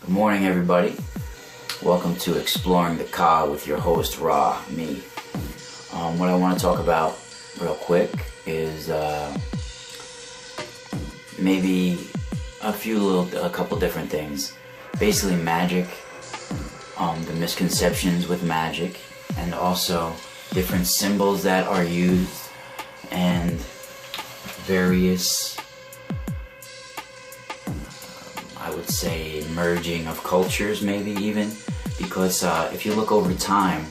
Good morning, everybody. Welcome to Exploring the Ka with your host, Ra, me. What I want to talk about real quick is maybe a couple different things. Basically magic, the misconceptions with magic, and also different symbols that are used, and various, I would say, merging of cultures, maybe even, because if you look over time,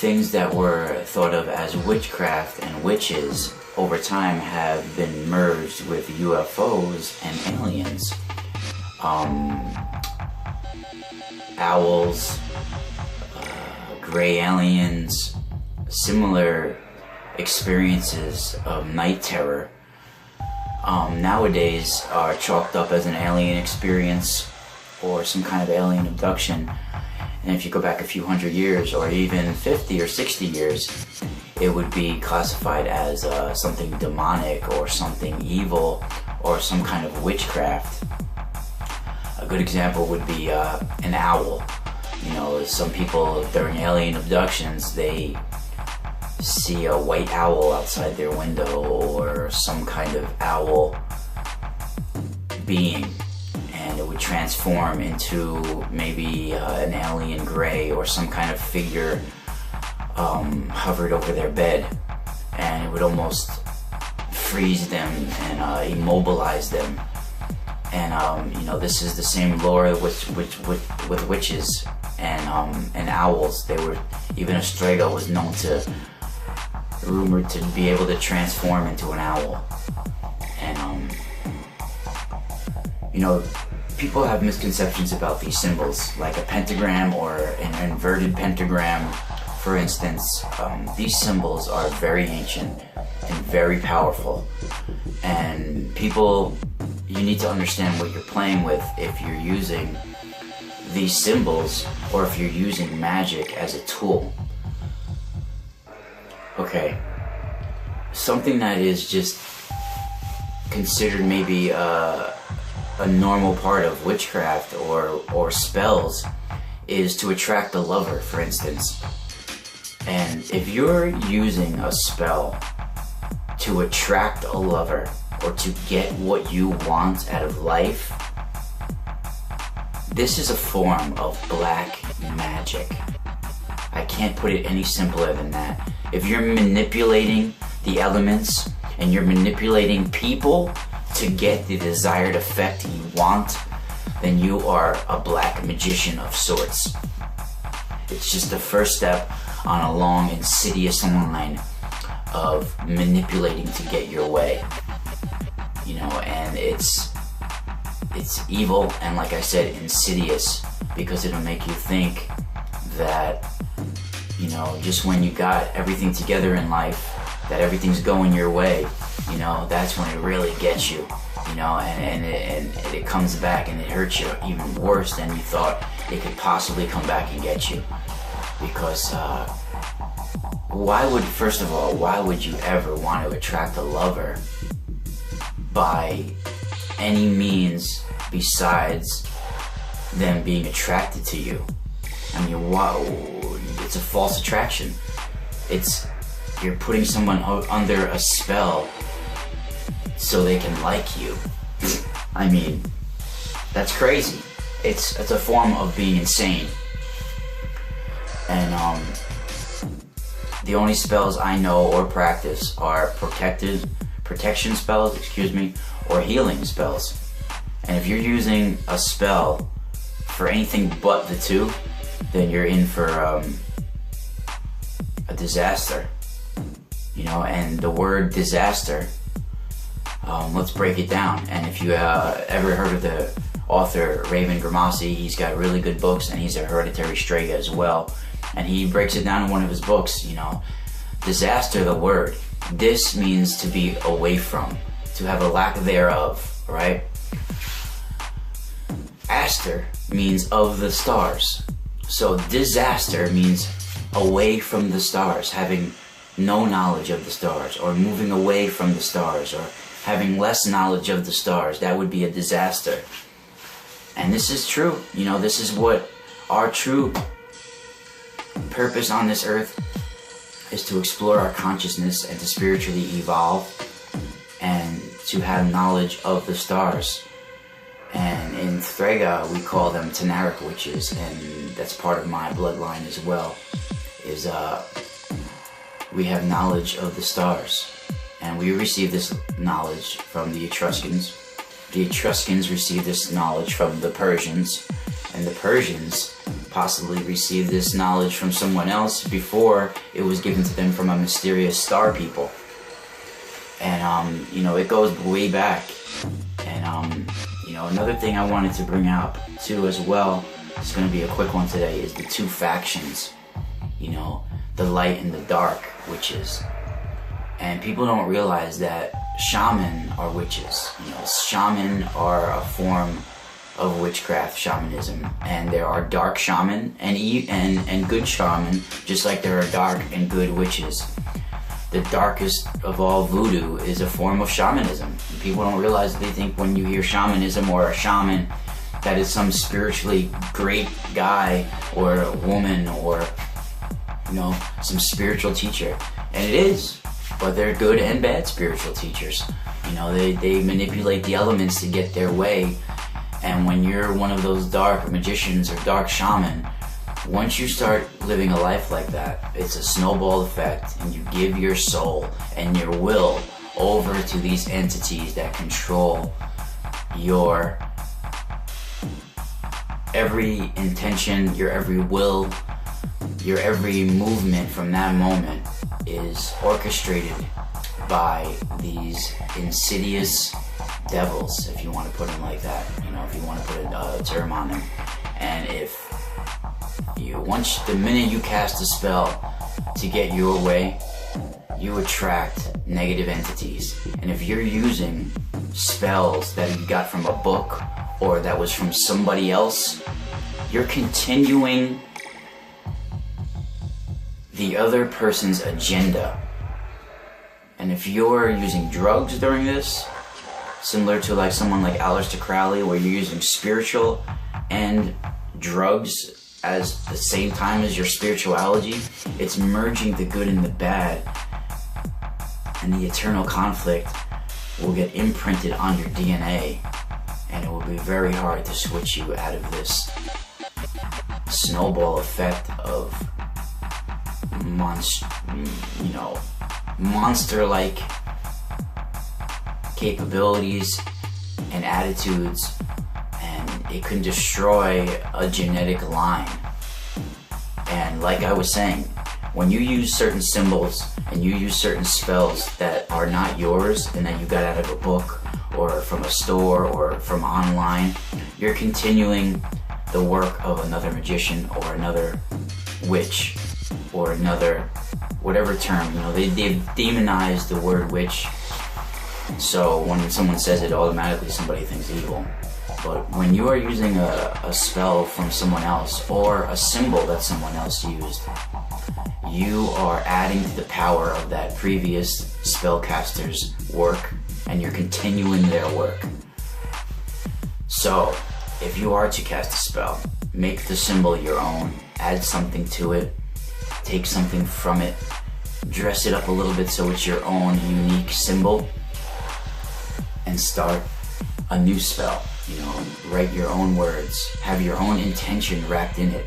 things that were thought of as witchcraft and witches over time have been merged with UFOs and aliens. Owls, gray aliens, similar experiences of night terror nowadays are chalked up as an alien experience or some kind of alien abduction. And if you go back a few hundred years, or even 50 or 60 years, it would be classified as something demonic or something evil or some kind of witchcraft. A good example would be an owl. You know, some people during alien abductions, they see a white owl outside their window or some kind of owl being, and it would transform into maybe an alien gray or some kind of figure hovered over their bed, and it would almost freeze them and immobilize them. And you know, this is the same lore with witches and owls. They were, even Ostrego was known to, rumored to be able to transform into an owl. And you know, people have misconceptions about these symbols, like a pentagram or an inverted pentagram, for instance. These symbols are very ancient and very powerful, and people, you need to understand what you're playing with if you're using these symbols or if you're using magic as a tool. Okay, something that is just considered maybe a normal part of witchcraft or spells is to attract a lover, for instance. And if you're using a spell to attract a lover or to get what you want out of life, this is a form of black magic. I can't put it any simpler than that. If you're manipulating the elements and you're manipulating people to get the desired effect you want, then you are a black magician of sorts. It's just the first step on a long, insidious line of manipulating to get your way. You know, and it's evil, and like I said, insidious, because it'll make you think that, you know, just when you got everything together in life, that everything's going your way, you know, that's when it really gets you, you know, and it comes back and it hurts you even worse than you thought it could possibly come back and get you. Because first of all, why would you ever want to attract a lover by any means besides them being attracted to you? I mean, wow, it's a false attraction. You're putting someone under a spell so they can like you. I mean, that's crazy. It's a form of being insane. And the only spells I know or practice are protection spells, or healing spells. And if you're using a spell for anything but the two, then you're in for a disaster. You know, and the word disaster, let's break it down. And if you ever heard of the author Raven Grimassi, he's got really good books, and he's a hereditary Strega as well. And he breaks it down in one of his books, you know. Disaster, the word. This means to be away from, to have a lack thereof, right? Aster means of the stars. So disaster means away from the stars, having no knowledge of the stars, or moving away from the stars, or having less knowledge of the stars. That would be a disaster. And this is true. You know, this is what our true purpose on this earth is, to explore our consciousness and to spiritually evolve and to have knowledge of the stars. And in Threga, we call them Tanaric witches, and that's part of my bloodline as well, is we have knowledge of the stars. And we receive this knowledge from the Etruscans. The Etruscans received this knowledge from the Persians, and the Persians possibly received this knowledge from someone else before it was given to them from a mysterious star people. And you know, it goes way back. And you know, another thing I wanted to bring out too as well, it's going to be a quick one today, is the two factions. You know, the light and the dark witches. And people don't realize that shaman are witches. You know, shaman are a form of witchcraft, shamanism, and there are dark shaman and good shaman, just like there are dark and good witches. The darkest of all voodoo is a form of shamanism. People don't realize, they think when you hear shamanism or a shaman that is some spiritually great guy or a woman or, you know, some spiritual teacher. And it is, but they're good and bad spiritual teachers. You know, they manipulate the elements to get their way. And when you're one of those dark magicians or dark shaman, once you start living a life like that, it's a snowball effect, and you give your soul and your will over to these entities that control your every intention, your every will, your every movement from that moment is orchestrated by these insidious devils, if you want to put them like that, you know, if you want to put a term on them. And if you, the minute you cast a spell to get your way, you attract negative entities. And if you're using spells that you got from a book or that was from somebody else, you're continuing the other person's agenda. And if you're using drugs during this, similar to like someone like Aleister Crowley, where you're using spiritual and drugs as the same time as your spirituality, it's merging the good and the bad, and the eternal conflict will get imprinted on your DNA, and it will be very hard to switch you out of this snowball effect of monster-like capabilities and attitudes, and it can destroy a genetic line. And like I was saying, when you use certain symbols and you use certain spells that are not yours and that you got out of a book or from a store or from online, you're continuing the work of another magician or another witch or another, whatever term, you know, they've demonized the word witch. So when someone says it, automatically somebody thinks evil. But when you are using a spell from someone else or a symbol that someone else used, you are adding to the power of that previous spellcaster's work, and you're continuing their work. So if you are to cast a spell, make the symbol your own, add something to it, take something from it, dress it up a little bit so it's your own unique symbol, and start a new spell. You know, write your own words, have your own intention wrapped in it.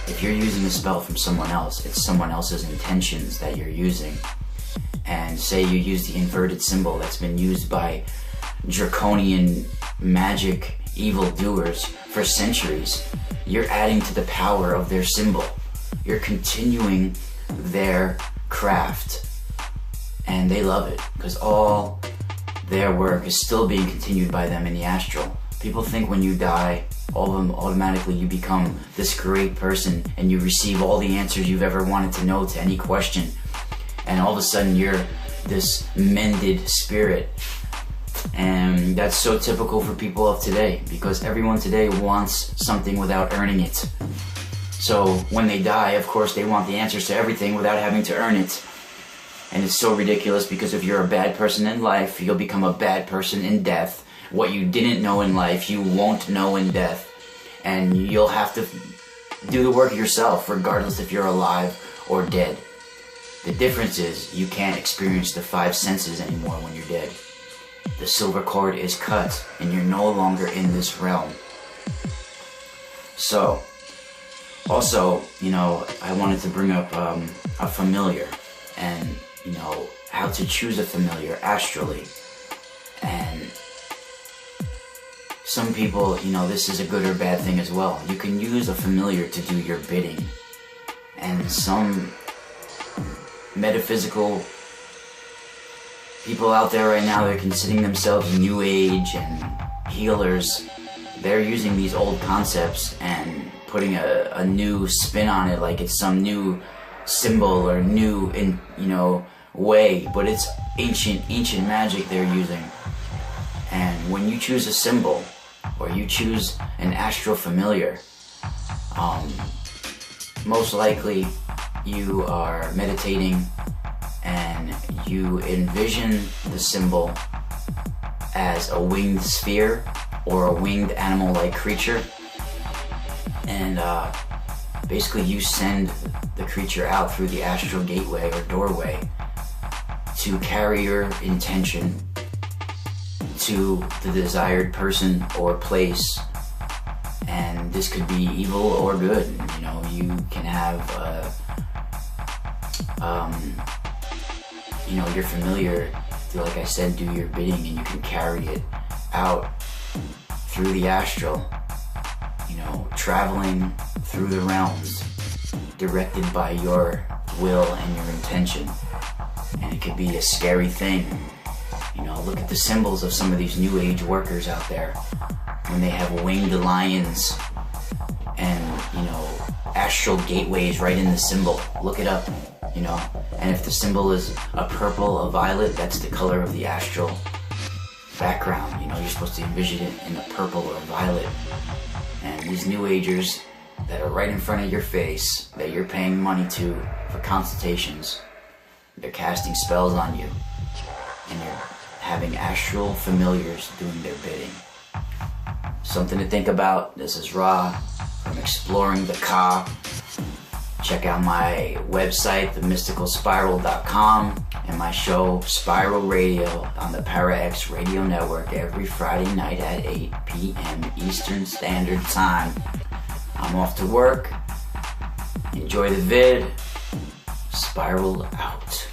If you're using a spell from someone else, it's someone else's intentions that you're using. And say you use the inverted symbol that's been used by draconian magic evildoers for centuries, you're adding to the power of their symbol. You're continuing their craft, and they love it because all their work is still being continued by them in the astral. People think when you die, all of them automatically you become this great person and you receive all the answers you've ever wanted to know to any question, and all of a sudden you're this mended spirit. And that's so typical for people of today, because everyone today wants something without earning it. So when they die, of course, they want the answers to everything without having to earn it. And it's so ridiculous, because if you're a bad person in life, you'll become a bad person in death, What you didn't know in life, you won't know in death. And you'll have to do the work yourself, regardless if you're alive or dead. The difference is you can't experience the 5 senses anymore when you're dead. The silver cord is cut, and you're no longer in this realm. So, also, I wanted to bring up a familiar, and, how to choose a familiar astrally. And some people, this is a good or bad thing as well. You can use a familiar to do your bidding. And some metaphysical people out there right now, they're considering themselves new age and healers. They're using these old concepts and putting a new spin on it, like it's some new symbol or new way, but it's ancient magic they're using. And when you choose a symbol or you choose an astral familiar, most likely you are meditating and you envision the symbol as a winged sphere or a winged animal-like creature, and basically you send the creature out through the astral gateway or doorway to carry your intention to the desired person or place. And this could be evil or good. You can have your familiar, like I said, do your bidding, and you can carry it out through the astral, traveling through the realms, directed by your will and your intention. And it could be a scary thing. Look at the symbols of some of these new age workers out there, when they have winged lions and, astral gateways right in the symbol. Look it up, and if the symbol is a purple, a violet, that's the color of the astral background. You're supposed to envision it in a purple or violet. And these new agers that are right in front of your face, that you're paying money to for consultations, they're casting spells on you, and you're having astral familiars doing their bidding. Something to think about. This is Ra from Exploring the Ka. Check out my website, themysticalspiral.com, and my show, Spiral Radio, on the ParaX Radio Network every Friday night at 8 p.m. Eastern Standard Time. I'm off to work. Enjoy the vid. Spiral out.